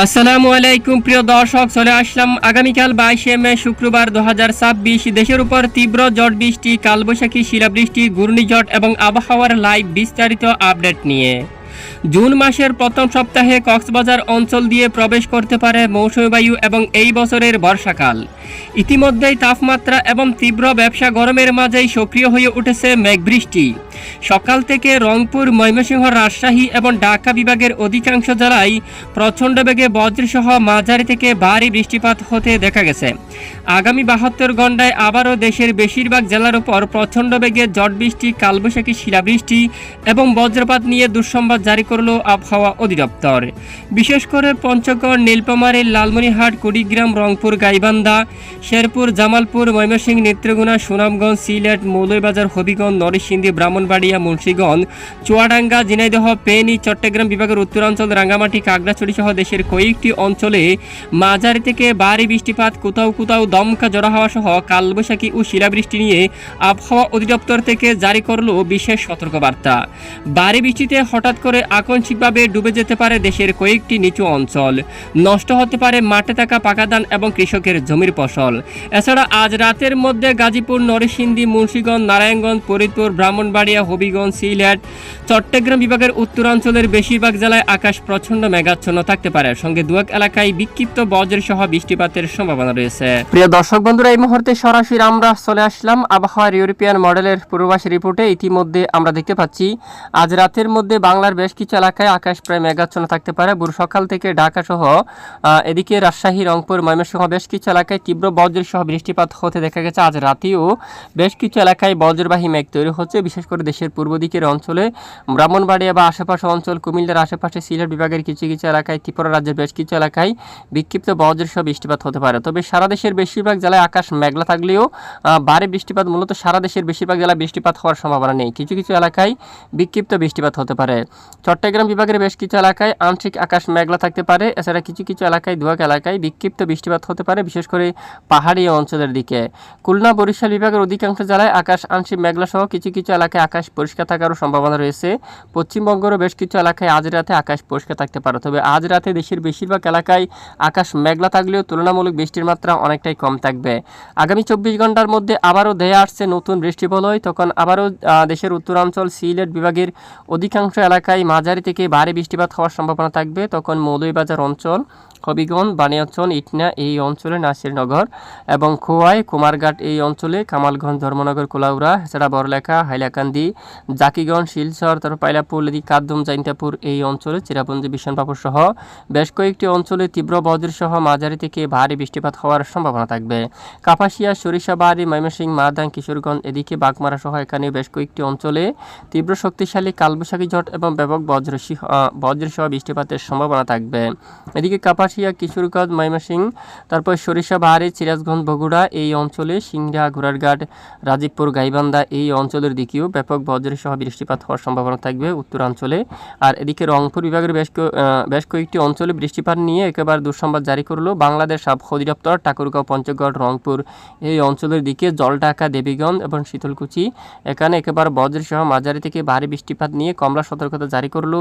আসসালামু আলাইকুম প্রিয় দর্শক, চলে আসলাম আগামীকাল 22 মে শুক্রবার 2026 দেশের উপর তীব্র ঝড় বৃষ্টি, কালবৈশাখী, শিলাবৃষ্টি, ঘূর্ণিঝড় এবং আবহাওয়ার লাইভ বিস্তারিত আপডেট নিয়ে। জুন মাসের প্রথম সপ্তাহে কক্সবাজার অঞ্চল দিয়ে প্রবেশ করতে পারে মৌসুমী বায়ু এবং এই বছরের বর্ষাকাল। ইতিমধ্যেই তাপমাত্রা এবং তীব্র ব্যবসা গরমের মাঝেই সক্রিয় হয়ে উঠেছে মেঘবৃষ্টি। সকাল থেকে রংপুর, ময়মনসিংহ, রাজশাহী এবং ঢাকা বিভাগের অধিকাংশ জেলায় প্রচণ্ড বেগে বজ্রসহ মাঝারি থেকে ভারী বৃষ্টিপাত হতে দেখা গেছে। আগামী 72 ঘণ্টায় আবারও দেশের বেশিরভাগ জেলার উপর প্রচণ্ড বেগে ঝড় বৃষ্টি, কালবৈশাখী, শিলাবৃষ্টি এবং বজ্রপাত নিয়ে দুঃসংবাদ জারি করল আবহাওয়া অধিদপ্তর। বিশেষ করে পঞ্চগড়, নীলফামারী, লালমনিরহাট, কুড়িগ্রাম, রংপুর, গাইবান্ধা, শেরপুর, জামালপুর, ময়মনসিংহ, নেত্রকোনা, সুনামগঞ্জ, সিলেট, মৌলভীবাজার, হবিগঞ্জ, নরসিংদী, ব্রাহ্মণবাড়িয়া, মুন্সিগঞ্জ, চুয়াডাঙ্গা, ঝিনাইদহ, ফেনী, চট্টগ্রাম বিভাগের উত্তরাঞ্চল, রাঙ্গামাটি, খাগড়াছড়ি সহ দেশের কয়েকটি অঞ্চলে মাঝারি থেকে ভারী বৃষ্টিপাত, কোথাও কোথাও দমকা ঝড়ো হাওয়া সহ কালবৈশাখী ও শিলাবৃষ্টি নিয়ে আবহাওয়া অধিদপ্তর থেকে জারি করল বিশেষ সতর্কবার্তা। ভারী বৃষ্টিতে হঠাৎ করে আকস্মিকভাবে ডুবে যেতে পারে দেশের কয়েকটি নিচু অঞ্চল, নষ্ট হতে পারে মাঠে থাকা পাকা ধান এবং কৃষকের জমির ফসল। এছাড়া আজ রাতের মধ্যে গাজীপুর, নরসিংদী, মুন্সিগঞ্জ, নারায়ণগঞ্জ, ফরিদপুর, ব্রাহ্মণবাড়িয়া, হবিগঞ্জ, সিলেট, চট্টগ্রাম বিভাগের উত্তরাঞ্চলের বেশিরভাগ জেলায় আকাশ প্রচণ্ড মেঘাচ্ছন্ন থাকতে পারে, সঙ্গে দুয়েক এলাকায় বিক্ষিপ্ত বজ্র সহ বৃষ্টিপাতের সম্ভাবনা রয়েছে। প্রিয় দর্শক বন্ধুরা, এই মুহূর্তে সরাসরি আমরা চলে আসলাম আবহাওয়ার ইউরোপিয়ান মডেলের পূর্বাভাস রিপোর্টে। ইতিমধ্যে আমরা দেখতে পাচ্ছি আজ রাতের মধ্যে বাংলার বেশ কিছু এলাকায় আকাশ প্রায় মেঘাচ্ছন্ন থাকতে পারে। ভোর সকাল থেকে ঢাকা সহ এদিকে রাজশাহী, রংপুর, ময়মনসিংহ বেশ কিছু এলাকায় তীব্র বজ্র সহ বৃষ্টিপাত হতে দেখা গেছে। আজ রাতেও বেশ কিছু এলাকায় বজ্রবাহী মেঘ তৈরি হচ্ছে, বিশেষ করে দেশের পূর্ব দিকের অঞ্চলে, ব্রাহ্মণবাড়িয়া বা আশেপাশে অঞ্চল, কুমিল্লার আশেপাশে, সিলেট বিভাগের কিছু কিছু এলাকায়, ত্রিপুরা রাজ্যের বেশ কিছু এলাকায় বিক্ষিপ্ত বজ্র সহ বৃষ্টিপাত হতে পারে। তবে সারা দেশের বেশিরভাগ জেলায় আকাশ মেঘলা থাকলেও ভারী বৃষ্টিপাত, মূলত সারা দেশের বেশিরভাগ জেলায় বৃষ্টিপাত হওয়ার সম্ভাবনা নেই। কিছু কিছু এলাকায় বিক্ষিপ্ত বৃষ্টিপাত হতে পারে। চট্টগ্রাম বিভাগের বেশ কিছু এলাকায় আংশিক আকাশ মেঘলা থাকতে পারে। এছাড়া কিছু কিছু এলাকায় দুয়েক এলাকায় বিক্ষিপ্ত বৃষ্টিপাত হতে পারে, বিশেষ করে পাহাড়ি অঞ্চলের দিকে। খুলনা, বরিশাল বিভাগের অধিকাংশ জেলায় আকাশ আংশিক মেঘলা সহ কিছু কিছু এলাকায় আকাশ পরিষ্কার থাকারও সম্ভাবনা রয়েছে। পশ্চিমবঙ্গেরও বেশ কিছু এলাকায় আজ রাতে আকাশ পরিষ্কার থাকতে পারে। তবে আজ রাতে দেশের বেশিরভাগ এলাকায় আকাশ মেঘলা থাকলেও তুলনামূলক বৃষ্টির মাত্রা অনেকটাই কম থাকবে। আগামী 24 ঘন্টার মধ্যে আবারও ধেয়ে আসছে নতুন বৃষ্টি বলয়। তখন আবারও দেশের উত্তরাঞ্চল, সিলেট বিভাগের অধিকাংশ এলাকায় মাঝারি থেকে ভারী বৃষ্টিপাত হওয়ার সম্ভাবনা থাকবে। তখন মৌলভীবাজার অঞ্চল, হবিগঞ্জ, বানিয়াচং, ইটনা এই অঞ্চলে, নাসিরনগর এবং খোয়াই, কুমারঘাট এই অঞ্চলে, কামালগঞ্জ, ধর্মনগর, কোলাউড়া, এছাড়া বড়লেখা, হাইলাকান্দি, জাকিগঞ্জ, শিলচর, তারপর পাইলাপুর, কাদুম, জাইন্তাপুর এই অঞ্চলে, চিরাপুঞ্জি, বিশনপাপুর সহ বেশ কয়েকটি অঞ্চলে তীব্র বজ্র সহ মাঝারি থেকে ভারী বৃষ্টিপাত হওয়ার সম্ভাবনা থাকবে। কাপাসিয়া, সরিষাবাড়ি, ময়মনসিংহ, মাদাং, কিশোরগঞ্জ এদিকে বাগমারা সহ এখানে বেশ কয়েকটি অঞ্চলে তীব্র শক্তিশালী কালবৈশাখী ঝড় এবং ব্যাপক বজ্র সহ বৃষ্টিপাতের সম্ভাবনা থাকবে। এদিকে কাপাসিয়া, কিশোরগঞ্জ, ময়মনসিংহ, তারপর সরিষাবাড়ি, সিরাজগঞ্জ, বগুড়া এই অঞ্চলে, সিংড়া, ঘোড়ারঘাট, রাজীবপুর, গাইবান্ধা এই অঞ্চলের দিকেও ব্যাপক বজ্র সহ বৃষ্টিপাত হওয়ার সম্ভাবনা থাকবে উত্তরাঞ্চলে। আর এদিকে রংপুর বিভাগের বেশ কয়েকটি অঞ্চলে বৃষ্টিপাত নিয়ে একেবারে দুঃসংবাদ জারি করলো বাংলাদেশ আবহাওয়া অধিদপ্তর। ঠাকুরগাঁও, পঞ্চগড়, রংপুর এই অঞ্চলের দিকে, জলঢাকা, দেবীগঞ্জ এবং শীতলকুচি এখানে একেবারে বজ্র সহ মাঝারি থেকে ভারী বৃষ্টিপাত নিয়ে কমলা সতর্কতা জারি করলো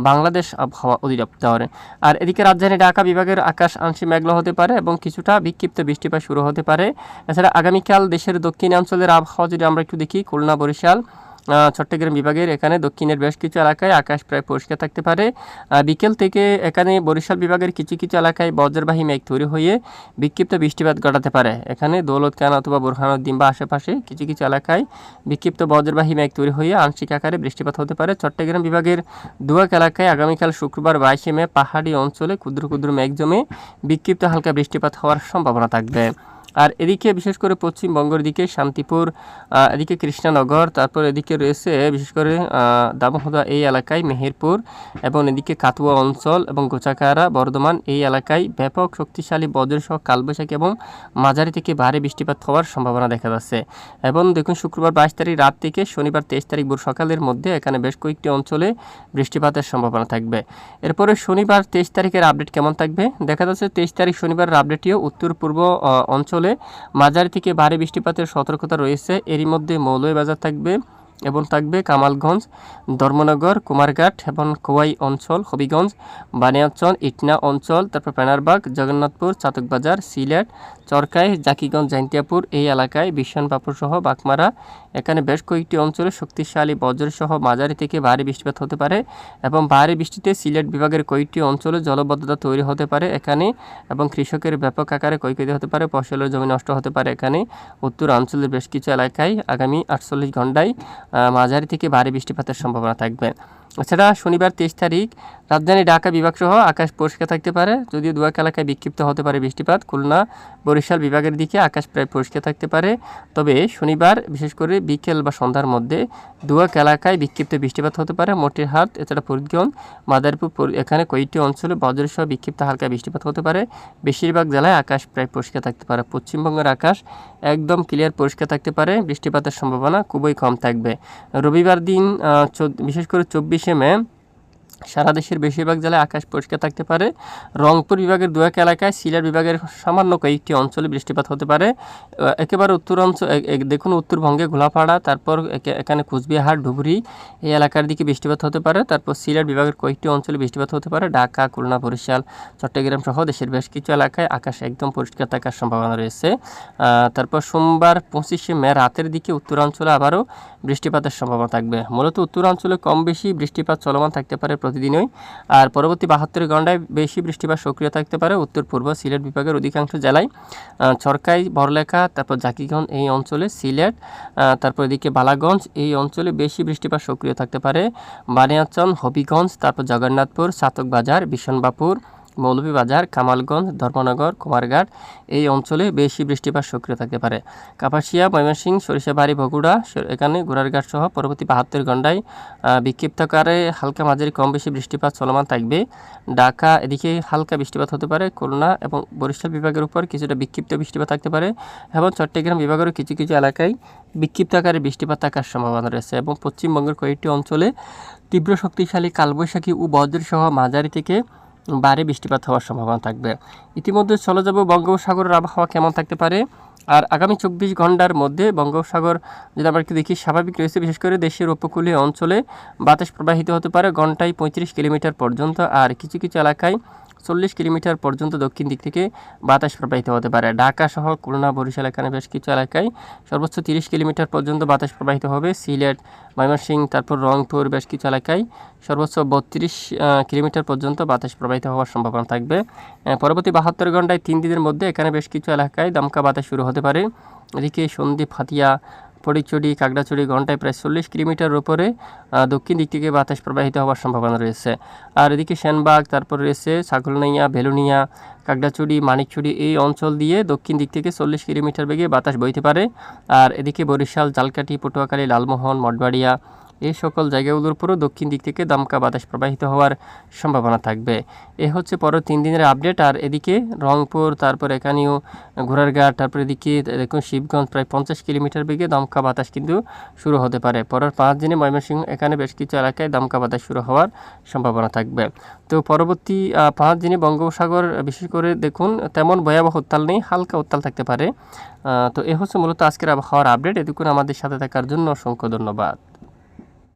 বাংলাদেশ আবহাওয়া অধিদপ্তর। আর এদিকে রাজধানী ঢাকা বিভাগের আকাশ আংশিক মেঘলা হতে পারে এবং কিছুটা বিক্ষিপ্ত বৃষ্টিপাত শুরু হতে পারে। এছাড়া আগামীকাল দেশের দক্ষিণাঞ্চলের আবহাওয়া যদি আমরা একটু দেখি, খুলনা, বরিশাল, চট্টগ্রাম বিভাগের এখানে দক্ষিণের বেশ কিছু এলাকায় আকাশ প্রায় পরিষ্কার থাকতে পারে। বিকেল থেকে এখানে বরিশাল বিভাগের কিছু কিছু এলাকায় বজ্রবাহী মেঘ তৈরি হয়ে বিক্ষিপ্ত বৃষ্টিপাত ঘটাতে পারে। এখানে দৌলতখান অথবা বোরহানুদ্দিন বা আশেপাশে কিছু কিছু এলাকায় বিক্ষিপ্ত বজ্রবাহী মেঘ তৈরি হয়ে আংশিক আকারে বৃষ্টিপাত হতে পারে। চট্টগ্রাম বিভাগের দুয়েক এলাকায় আগামীকাল শুক্রবার 22 মে পাহাড়ি অঞ্চলে ক্ষুদ্র ক্ষুদ্র মেঘ জমে বিক্ষিপ্ত হালকা বৃষ্টিপাত হওয়ার সম্ভাবনা থাকবে। আর এদিকে বিশেষ করে পশ্চিমবঙ্গের দিকে শান্তিপুর, এদিকে কৃষ্ণনগর, তারপর এদিকে রয়েছে বিশেষ করে দামোহদা এই এলাকায়, মেহেরপুর এবং এদিকে কাতুয়া অঞ্চল এবং গোচাকারা, বর্ধমান এই এলাকায় ব্যাপক শক্তিশালী বজ্রসহ কালবৈশাখী এবং মাঝারি থেকে ভারী বৃষ্টিপাত হওয়ার সম্ভাবনা দেখা যাচ্ছে। এবং দেখুন শুক্রবার 22 তারিখ রাত থেকে শনিবার 23 তারিখ ভোর সকালের মধ্যে এখানে বেশ কয়েকটি অঞ্চলে বৃষ্টিপাতের সম্ভাবনা থাকবে। এরপরে শনিবার 23 তারিখের আপডেট কেমন থাকবে দেখা যাচ্ছে। 23 তারিখ শনিবারের আপডেটটিও উত্তর পূর্ব অঞ্চলে মাঝারি থেকে ভারী বৃষ্টিপাতের সতর্কতা রয়েছে। এরই মধ্যে মৌলভীবাজার থাকবে, এবং থাকবে কামালগঞ্জ, ধর্মনগর, কুমারঘাট এবং খোয়াই অঞ্চল, হবিগঞ্জ, বানিয়াচং, ইটনা অঞ্চল, তারপর পেনারবাগ, জগন্নাথপুর, চাতকবাজার, সিলেট, চরকাই, জাকিগঞ্জ, জাইন্তিয়াপুর এই এলাকায় বিশনবাপুর সহ বাগমারা এখানে বেশ কয়েকটি অঞ্চলে শক্তিশালী বজ্রসহ মাঝারি থেকে ভারী বৃষ্টিপাত হতে পারে এবং ভারী বৃষ্টিতে সিলেট বিভাগের কয়েকটি অঞ্চলে জলবদ্ধতা তৈরি হতে পারে এখানে এবং কৃষকের ব্যাপক আকারে ক্ষয়ক্ষতি হতে পারে, ফসলের জমি নষ্ট হতে পারে এখানে। উত্তরাঞ্চলের বেশ কিছু এলাকায় আগামী 48 ঘণ্টায় মাঝারি থেকে ভারী বৃষ্টিপাতের সম্ভাবনা থাকবে। এছাড়া শনিবার 23 তারিখ রাজধানী ঢাকা বিভাগ সহ আকাশ পরিষ্কার থাকতে পারে, যদিও দু এক এলাকায় বিক্ষিপ্ত হতে পারে বৃষ্টিপাত। খুলনা, বরিশাল বিভাগের দিকে আকাশ প্রায় পরিষ্কার থাকতে পারে, তবে শনিবার বিশেষ করে বিকেল বা সন্ধ্যার মধ্যে দু এক এলাকায় বিক্ষিপ্ত বৃষ্টিপাত হতে পারে। মতিরহাট, এছাড়া ফরিদগঞ্জ, মাদারীপুর এখানে কয়েকটি অঞ্চলে বজ্রসহ বিক্ষিপ্ত হালকা বৃষ্টিপাত হতে পারে। বেশিরভাগ জেলায় আকাশ প্রায় পরিষ্কার থাকতে পারে। পশ্চিমবঙ্গের আকাশ একদম ক্লিয়ার পরিষ্কার থাকতে পারে, বৃষ্টিপাতের সম্ভাবনা খুবই কম থাকবে। রবিবার দিন বিশেষ করে 24শে মে সারা দেশের বেশিরভাগ জেলায় আকাশ পরিষ্কার থাকতে পারে। রংপুর বিভাগের দু এক এলাকায়, সিলেট বিভাগের সামান্য কয়েকটি অঞ্চলে বৃষ্টিপাত হতে পারে। একেবারে উত্তরাঞ্চল দেখুন উত্তরবঙ্গে ঘোলাপাড়া, তারপর এখানে কুচবিহার, ধুবড়ী এই এলাকার দিকে বৃষ্টিপাত হতে পারে। তারপর সিলেট বিভাগের কয়েকটি অঞ্চলে বৃষ্টিপাত হতে পারে। ঢাকা, খুলনা, বরিশাল, চট্টগ্রাম সহ দেশের বেশ কিছু এলাকায় আকাশ একদম পরিষ্কার থাকার সম্ভাবনা রয়েছে। তারপর সোমবার 25শে মে রাতের দিকে উত্তরাঞ্চলে আবারও বৃষ্টিপাতের সম্ভাবনা থাকবে। মূলত উত্তরাঞ্চলে কম বেশি বৃষ্টিপাত চলমান থাকতে পারে প্রতিদিনই, আর পরবর্তী 72 ঘণ্টায় বেশি বৃষ্টিপাত সক্রিয় থাকতে পারে উত্তর পূর্ব সিলেট বিভাগের অধিকাংশ জেলায়। ছরকাই, বড়লেখা, তারপর জাকিগঞ্জ এই অঞ্চলে, সিলেট, তারপর এদিকে বালাগঞ্জ এই অঞ্চলে বেশি বৃষ্টিপাত সক্রিয় থাকতে পারে। বানিয়াচং, হবিগঞ্জ, তারপর জগন্নাথপুর, চাতকবাজার, বিশনবাপুর, মৌলভীবাজার, কামালগঞ্জ, ধর্মনগর, কুমারঘাট এই অঞ্চলে বেশি বৃষ্টিপাত সক্রিয় থাকতে পারে। কাপাসিয়া, ময়মনসিংহ, সরিষাবাড়ি, বগুড়া এখানে ঘোড়ারঘাট সহ পরবর্তী 72 ঘণ্টায় বিক্ষিপ্ত আকারে হালকা মাঝারি কম বেশি বৃষ্টিপাত চলমান থাকবে। ঢাকা এদিকে হালকা বৃষ্টিপাত হতে পারে। খুলনা এবং বরিশাল বিভাগের উপর কিছুটা বিক্ষিপ্ত বৃষ্টিপাত থাকতে পারে এবং চট্টগ্রাম বিভাগেরও কিছু কিছু এলাকায় বিক্ষিপ্ত আকারে বৃষ্টিপাত থাকার সম্ভাবনা রয়েছে এবং পশ্চিমবঙ্গের কয়েকটি অঞ্চলে তীব্র শক্তিশালী কালবৈশাখী ও বজ্রসহ মাঝারি থেকে ভারী বৃষ্টিপাত হওয়ার সম্ভাবনা থাকবে। ইতিমধ্যে চলে যাব বঙ্গোপসাগরের আবহাওয়া কেমন থাকতে পারে। আর আগামী 24 ঘণ্টার মধ্যে বঙ্গোপসাগর যদি আমরা একটু দেখি স্বাভাবিক রয়েছে, বিশেষ করে দেশের উপকূলীয় অঞ্চলে বাতাস প্রবাহিত হতে পারে ঘন্টায় 35 কিলোমিটার পর্যন্ত, আর কিছু কিছু এলাকায় 40 কিলোমিটার পর্যন্ত দক্ষিণ দিক থেকে বাতাস প্রবাহিত হতে পারে। ঢাকা সহ খুলনা, বরিশাল এখানে বেশ কিছু এলাকায় সর্বোচ্চ 30 কিলোমিটার পর্যন্ত বাতাস প্রবাহিত হবে। সিলেট, ময়মনসিংহ, তারপর রংপুর বেশ কিছু এলাকায় সর্বোচ্চ 32 কিলোমিটার পর্যন্ত বাতাস প্রবাহিত হওয়ার সম্ভাবনা থাকবে। পরবর্তী 72 ঘণ্টায় 3 দিনের মধ্যে এখানে বেশ কিছু এলাকায় দমকা বাতাস শুরু হতে পারে। এদিকে সন্দ্বীপ, হাতিয়া, ফটিকছড়ি, খাগড়াছড়ি ঘন্টায় প্রায় 40 কিলোমিটার উপরে দক্ষিণ দিক থেকে বাতাস প্রবাহিত হওয়ার সম্ভাবনা রয়েছে। আর এদিকে সেনবাগ, তারপর রয়েছে ছাগলনাইয়া, ভেলুনিয়া, খাগড়াছড়ি, মানিকছড়ি এই অঞ্চল দিয়ে দক্ষিণ দিক থেকে 40 কিলোমিটার বেগে বাতাস বইতে পারে। আর এদিকে বরিশাল, জালকাঠি, পটুয়াখালী, লালমোহন, মঠবাড়িয়া এই সকল জায়গাগুলোর উপরও দক্ষিণ দিক থেকে দমকা বাতাস প্রবাহিত হওয়ার সম্ভাবনা থাকবে। এ হচ্ছে পরের 3 দিনের আপডেট। আর এদিকে রংপুর, তারপর এখানেও ঘোড়ারঘাট, তারপর এদিকে দেখুন শিবগঞ্জ প্রায় 50 কিলোমিটার বেগে দমকা বাতাস কিন্তু শুরু হতে পারে। পরের 5 দিনে ময়মনসিংহ এখানে বেশ কিছু এলাকায় দমকা বাতাস শুরু হওয়ার সম্ভাবনা থাকবে। তো পরবর্তী 5 দিনে বঙ্গোপসাগর বিশেষ করে দেখুন তেমন ভয়াবহ উত্তাল নেই, হালকা উত্তাল থাকতে পারে। তো এ হচ্ছে মূলত আজকের আবহাওয়ার আপডেট। এতক্ষণ আমাদের সাথে থাকার জন্য অসংখ্য ধন্যবাদ।